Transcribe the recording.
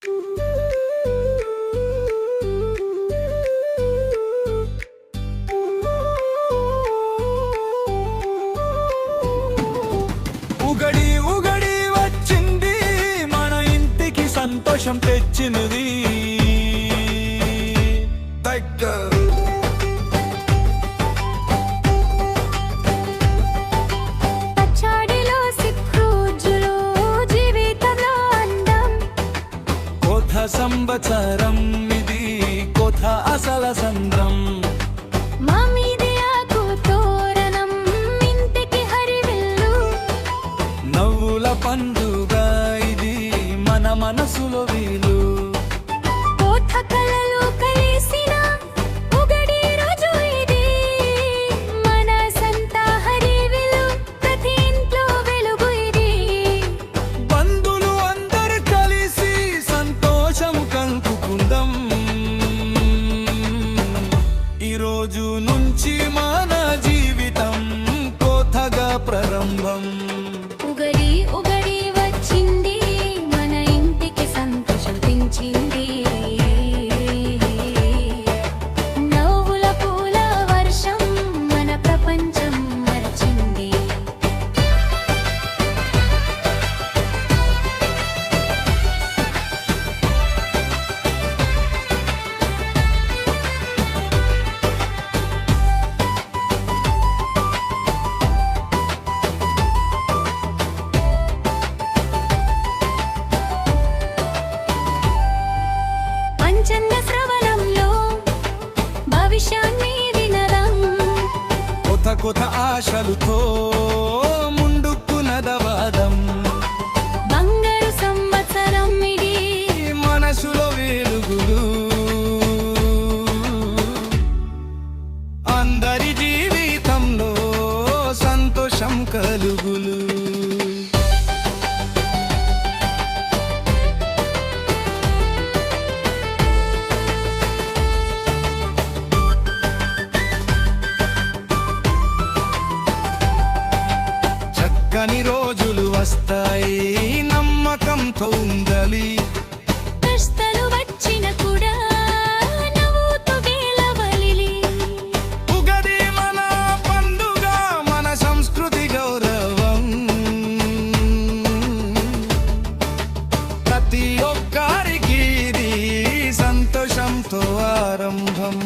ఉగడి ఉగడి వచ్చింది మన ఇంటికి సంతోషం తెచ్చినది. పచ్చడిలో సిక్కుజులో జీవితంలో అందం. కొత్త సంవత్సరం ఇది, కొత్త అసల సంద్రం. మామిడి ఆకు తోరణం ఇంటికి హరివిల్లు. నవ్వుల పండుగ ఇది మన మనసులో వీలు. కొత్త కలలు కలిసిన ఉగడి రోజు ఇది. మన సంత హరివిల్లు ప్రతి ఇంట్లో వెలుగు ఇది. బంధువులు అందరూ కలిసి సంతోషం కలుపుకుందాం. ఈ రోజు నుంచి మన జీవితం కొత్తగా ప్రారంభం. ఉగడి ఉగడి వచ్చింది మన ఇంటికి సంతోషం తెచ్చింది. నవ్వుల పూల వర్షం మన ప్రపంచం మరచింది. పంచంగ శ్రవణంలో భవిష్యాన్ని వినరం. కొత్త కొత్త ఆశలతో ముందుకు నడవడం. బంగారు సంవత్సరం ఇది. మనసులో వెలుగులు అందరి జీవితంలో సంతోషం కలుగులు. చక్కని రోజులు వస్తాయి, నమ్మకంతో ఉండాలి. కష్టాలు వచ్చిన కూడా నవ్వుతూ గెలవాలి. ఉగాది మన పండుగ, మన సంస్కృతి గౌరవం. ప్రతి ఒక్కరికి ఇది సంతోషంతో ఆరంభం.